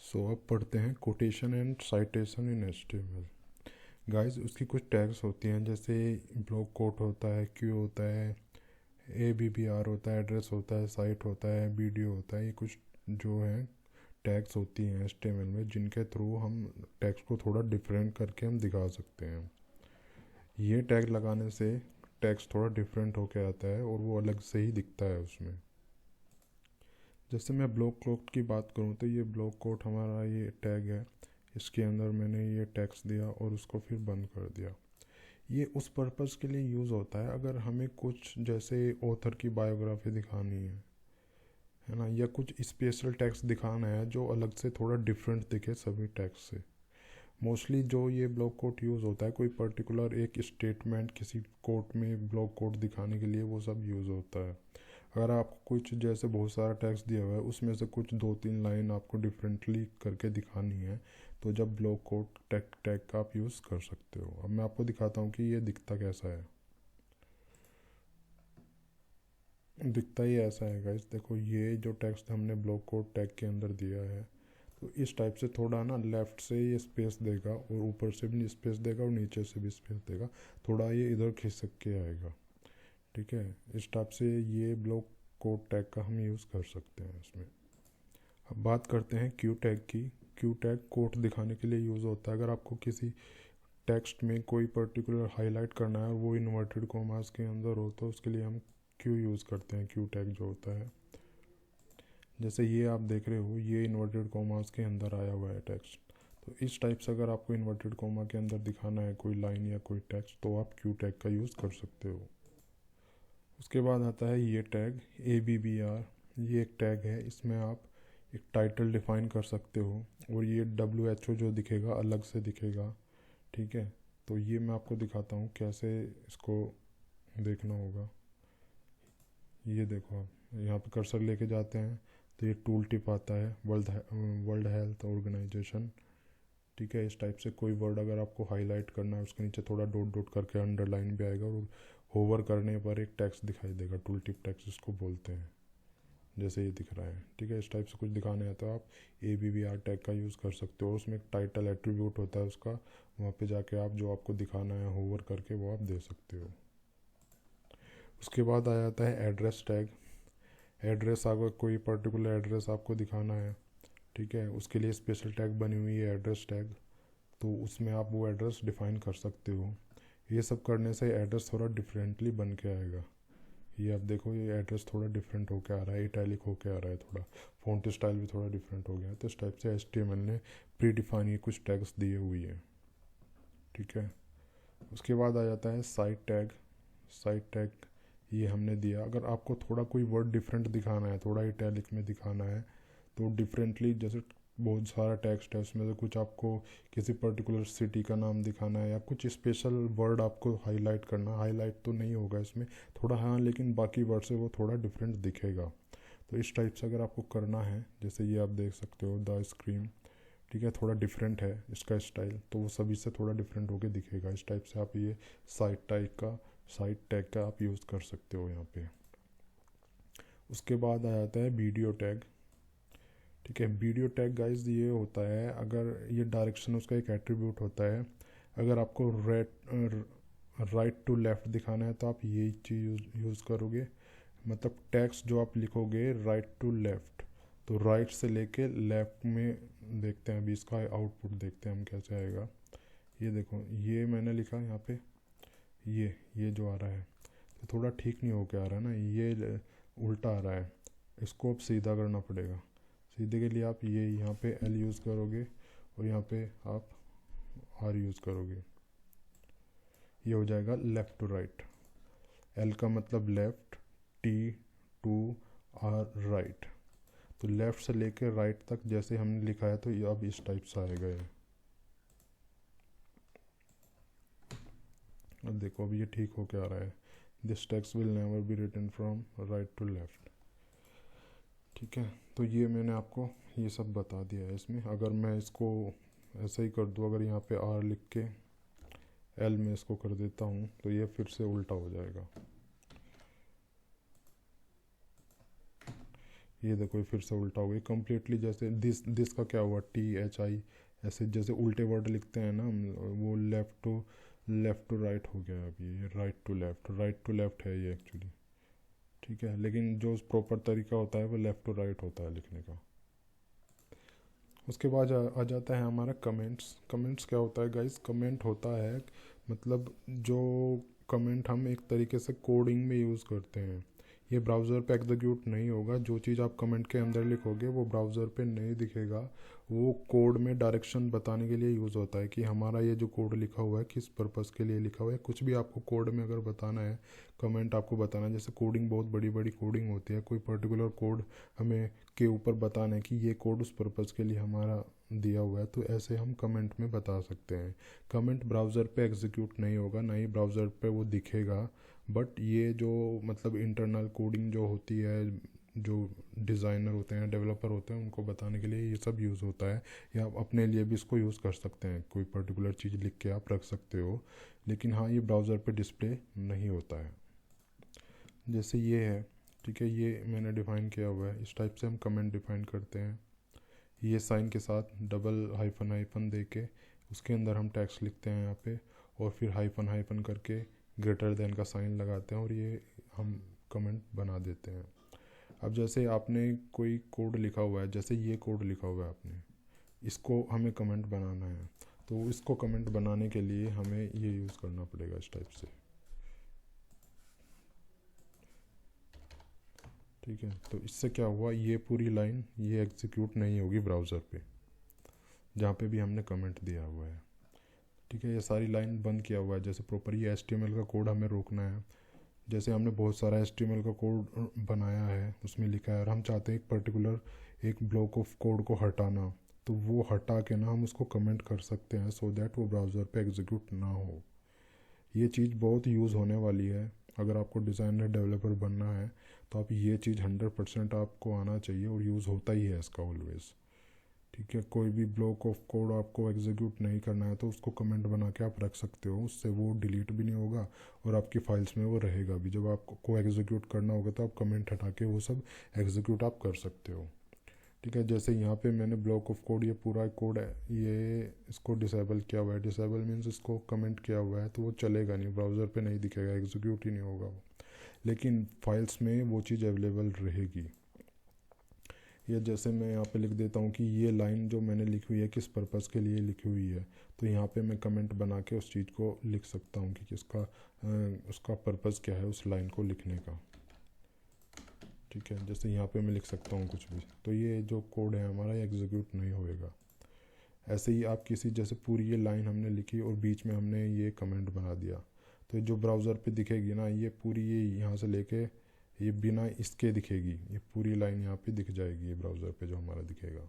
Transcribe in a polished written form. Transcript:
सो अब पढ़ते हैं quotation and citation in HTML। Guys उसकी कुछ टैग्स होती हैं, जैसे ब्लॉक कोट होता है, क्यू होता है, ABBR होता है, एड्रेस होता है, साइट होता है, वीडियो होता है। ये कुछ जो है टैग्स होती हैं HTML में, जिनके थ्रू हम टैग्स को थोड़ा डिफरेंट करके हम दिखा सकते हैं। ये टैग लगाने से टैग्स थोड़ा डिफरेंट होके आता है और वो अलग से ही दिखता है उसमें। जैसे मैं ब्लॉक कोट की बात करूँ तो ये ब्लॉक कोट हमारा ये टैग है, इसके अंदर मैंने ये टैग्स दिया और उसको फिर बंद कर दिया। ये उस पर्पज़ के लिए यूज़ होता है अगर हमें कुछ जैसे ऑथर की बायोग्राफी दिखानी है ना, या कुछ स्पेशल टैग्स दिखाना है जो अलग से थोड़ा डिफरेंट दिखे सभी टैग्स से। मोस्टली जो ये ब्लॉक कोट यूज़ होता है कोई पर्टिकुलर एक स्टेटमेंट किसी कोट में ब्लॉक कोट दिखाने के लिए वो सब यूज़ होता है। अगर आपको कुछ जैसे बहुत सारा टेक्स्ट दिया हुआ है उसमें से कुछ 2-3 लाइन आपको डिफरेंटली करके दिखानी है, तो जब ब्लॉक कोट टैग का आप यूज़ कर सकते हो। अब मैं आपको दिखाता हूँ कि ये दिखता कैसा है। दिखता ही ऐसा है गाइस, देखो ये जो टेक्स्ट हमने ब्लॉक कोट टैग के अंदर दिया है तो इस टाइप से थोड़ा ना लेफ़्ट से ये स्पेस देगा और ऊपर से भी स्पेस देगा और नीचे से भी स्पेस देगा, थोड़ा ये इधर खिसक के आएगा। ठीक है, इस टाइप से ये ब्लॉक कोट टैग का हम यूज़ कर सकते हैं इसमें। अब बात करते हैं क्यू टैग की। क्यू टैग कोट दिखाने के लिए यूज़ होता है। अगर आपको किसी टेक्स्ट में कोई पर्टिकुलर हाईलाइट करना है और वो इन्वर्टेड कॉमास के अंदर हो तो उसके लिए हम क्यू यूज़ करते हैं, क्यू टैग जो होता है। जैसे ये आप देख रहे हो ये इन्वर्टेड कॉमास के अंदर आया हुआ है टेक्स्ट, तो इस टाइप से अगर आपको इन्वर्टेड कॉमा के अंदर दिखाना है कोई लाइन या कोई टेक्स्ट तो आप क्यू टैग का यूज़ कर सकते हो। उसके बाद आता है ये टैग ABBR। ये एक टैग है, इसमें आप एक टाइटल डिफाइन कर सकते हो और ये WHO जो दिखेगा अलग से दिखेगा। ठीक है, तो ये मैं आपको दिखाता हूँ कैसे इसको देखना होगा। ये देखो आप यहाँ पे कर्सर लेके जाते हैं तो ये टूल टिप आता है, वर्ल्ड हेल्थ ऑर्गेनाइजेशन। ठीक है, इस टाइप से कोई वर्ड अगर आपको हाईलाइट करना है उसके नीचे थोड़ा डॉट डॉट करके अंडरलाइन भी आएगा और होवर करने पर एक टेक्स्ट दिखाई देगा, टूल टिप टेक्स्ट इसको बोलते हैं, जैसे ये दिख रहा है। ठीक है, इस टाइप से कुछ दिखाने है तो आप ABBR टैग का यूज़ कर सकते हो। उसमें एक टाइटल एट्रीब्यूट होता है उसका, वहाँ पे जाके आप जो आपको दिखाना है होवर करके वो आप दे सकते हो। उसके बाद आ जाता है एड्रेस टैग। एड्रेस, अगर कोई पर्टिकुलर एड्रेस आपको दिखाना है, ठीक है, उसके लिए स्पेशल टैग बनी हुई है एड्रेस टैग, तो उसमें आप वो एड्रेस डिफ़ाइन कर सकते हो। ये सब करने से एड्रेस थोड़ा डिफरेंटली बन के आएगा। ये आप देखो ये एड्रेस थोड़ा डिफरेंट होके आ रहा है, इटैलिक होके आ रहा है, थोड़ा फ़ॉन्ट स्टाइल भी थोड़ा डिफरेंट हो गया है। तो इस टाइप से HTML ने प्री डिफाइन ये कुछ टैग्स दिए हुई हैं। ठीक है, उसके बाद आ जाता है साइट टैग। साइट टैग ये हमने दिया, अगर आपको थोड़ा कोई वर्ड डिफरेंट दिखाना है, थोड़ा इटैलिक में दिखाना है तो डिफरेंटली, जैसे बहुत सारा टेक्स्ट है उसमें से कुछ आपको किसी पर्टिकुलर सिटी का नाम दिखाना है या कुछ स्पेशल वर्ड आपको हाईलाइट करना, हाईलाइट तो नहीं होगा इसमें थोड़ा, हाँ, लेकिन बाकी वर्ड से वो थोड़ा डिफरेंट दिखेगा। तो इस टाइप से अगर आपको करना है, जैसे ये आप देख सकते हो द स्क्रीम, ठीक है, थोड़ा डिफरेंट है इसका स्टाइल तो वो सभी से थोड़ा डिफरेंट होके दिखेगा। इस टाइप से आप ये साइट टैग का आप यूज़ कर सकते हो यहाँ पे। उसके बाद आ जाता है वीडियो टैग। ठीक है, वीडियो टैग गाइज ये होता है, अगर ये डायरेक्शन उसका एक एट्रीब्यूट होता है, अगर आपको राइट टू लेफ़्ट दिखाना है तो आप यही चीज़ यूज़ करोगे। मतलब टेक्स्ट जो आप लिखोगे राइट टू लेफ़्ट, तो राइट से लेके लेफ़्ट में देखते हैं, अभी इसका आउटपुट देखते हैं हम कैसे आएगा। ये देखो ये मैंने लिखा यहाँ पे, ये जो आ रहा है तो थोड़ा ठीक नहीं होके आ रहा है ना, ये उल्टा आ रहा है, इसको अब सीधा करना पड़ेगा। सीधे के लिए आप ये यहाँ पे L यूज़ करोगे और यहाँ पे आप R यूज़ करोगे, ये हो जाएगा लेफ़्ट टू राइट। L का मतलब left, T to R right, तो लेफ़्ट से लेकर राइट तक जैसे हमने लिखा है तो ये अब इस टाइप से आएगा ये। अब देखो अब ये ठीक होके आ रहा है, this text will never be written from right to left. ठीक है, तो ये मैंने आपको ये सब बता दिया है इसमें। अगर मैं इसको ऐसे ही कर दूँ, अगर यहाँ पे R लिख के L में इसको कर देता हूँ तो ये फिर से उल्टा हो जाएगा। ये देखो ये फिर से उल्टा हो गया कम्प्लीटली। जैसे दिस का क्या हुआ, THI, ऐसे जैसे उल्टे वर्ड लिखते हैं ना हम, वो लेफ़्ट टू राइट हो गया। अब ये राइट टू लेफ़्ट है ये एक्चुअली, ठीक है। लेकिन जो प्रॉपर तरीका होता है वो लेफ़्ट टू राइट होता है लिखने का। उसके बाद आ जाता है हमारा कमेंट्स। कमेंट्स क्या होता है गाइस? कमेंट होता है मतलब जो कमेंट हम एक तरीके से कोडिंग में यूज़ करते हैं। ये ब्राउज़र पे एग्जीक्यूट नहीं होगा। जो चीज़ आप कमेंट के अंदर लिखोगे वो ब्राउज़र पे नहीं दिखेगा। वो कोड में डायरेक्शन बताने के लिए यूज़ होता है कि हमारा ये जो कोड लिखा हुआ है किस पर्पज़ के लिए लिखा हुआ है। कुछ भी आपको कोड में अगर बताना है, कमेंट आपको बताना है, जैसे कोडिंग बहुत बड़ी बड़ी कोडिंग होती है, कोई पर्टिकुलर कोड हमें के ऊपर बताना है कि ये कोड उस पर्पज़ के लिए हमारा दिया हुआ है, तो ऐसे हम कमेंट में बता सकते हैं। कमेंट ब्राउज़र पे एग्जीक्यूट नहीं होगा, ना ही ब्राउज़र पे वो दिखेगा। बट ये जो मतलब इंटरनल कोडिंग जो होती है, जो डिज़ाइनर होते हैं, डेवलपर होते हैं, उनको बताने के लिए ये सब यूज़ होता है। या आप अपने लिए भी इसको यूज़ कर सकते हैं, कोई पर्टिकुलर चीज़ लिख के आप रख सकते हो। लेकिन हाँ, ये ब्राउज़र पे डिस्प्ले नहीं होता है। जैसे ये है, ठीक है, ये मैंने डिफ़ाइन किया हुआ है। इस टाइप से हम कमेंट डिफ़ाइन करते हैं। ये साइन के साथ डबल हाइफन हाइफन दे के उसके अंदर हम टेक्स्ट लिखते हैं यहाँ पे, और फिर हाइफन हाइफन करके ग्रेटर देन का साइन लगाते हैं, और ये हम कमेंट बना देते हैं। अब जैसे आपने कोई कोड लिखा हुआ है, जैसे ये कोड लिखा हुआ है आपने, इसको हमें कमेंट बनाना है, तो इसको कमेंट बनाने के लिए हमें ये यूज़ करना पड़ेगा इस टाइप से, ठीक है। तो इससे क्या हुआ, ये पूरी लाइन ये एग्जीक्यूट नहीं होगी ब्राउज़र पे, जहाँ पे भी हमने कमेंट दिया हुआ है, ठीक है। ये सारी लाइन बंद किया हुआ है। जैसे प्रॉपर ये HTML का कोड हमें रोकना है। जैसे हमने बहुत सारा HTML का कोड बनाया है, उसमें लिखा है, और हम चाहते हैं एक पर्टिकुलर एक ब्लॉक ऑफ कोड को हटाना, तो वो हटा के ना हम उसको कमेंट कर सकते हैं, सो दैट वो ब्राउज़र पे एग्जीक्यूट ना हो। ये चीज़ बहुत यूज़ होने वाली है। अगर आपको डिज़ाइनर डेवलपर बनना है तो आप ये चीज़ 100% आपको आना चाहिए, और यूज़ होता ही है इसका ऑलवेज़, ठीक है। कोई भी ब्लॉक ऑफ कोड आपको एग्जीक्यूट नहीं करना है तो उसको कमेंट बना के आप रख सकते हो। उससे वो डिलीट भी नहीं होगा और आपकी फाइल्स में वो रहेगा भी। जब आपको एग्जीक्यूट करना होगा तो आप कमेंट हटा के वो सब एग्जीक्यूट आप कर सकते हो, ठीक है। जैसे यहाँ पे मैंने ब्लॉक ऑफ कोड, ये पूरा कोड है, ये इसको डिसेबल किया हुआ है। डिसेबल मीन्स इसको कमेंट किया हुआ है, तो वो चलेगा नहीं, ब्राउज़र पे नहीं दिखेगा, एग्जीक्यूट ही नहीं होगा वो, लेकिन फाइल्स में वो चीज़ अवेलेबल रहेगी। या जैसे मैं यहाँ पे लिख देता हूँ कि ये लाइन जो मैंने लिखी हुई है किस पर्पज़ के लिए लिखी हुई है, तो यहाँ पे मैं कमेंट बना के उस चीज़ को लिख सकता हूँ कि किसका उसका पर्पज़ क्या है उस लाइन को लिखने का, ठीक है। जैसे यहाँ पे मैं लिख सकता हूँ कुछ भी, तो ये जो कोड है हमारा एग्जीक्यूट नहीं होएगा। ऐसे ही आप किसी, जैसे पूरी ये लाइन हमने लिखी और बीच में हमने ये कमेंट बना दिया, तो जो ब्राउज़र पे दिखेगी ना, ये पूरी ये यहाँ से लेके ये बिना इसके दिखेगी, ये पूरी लाइन यहाँ पे दिख जाएगी, ये ब्राउज़र पे जो हमारा दिखेगा।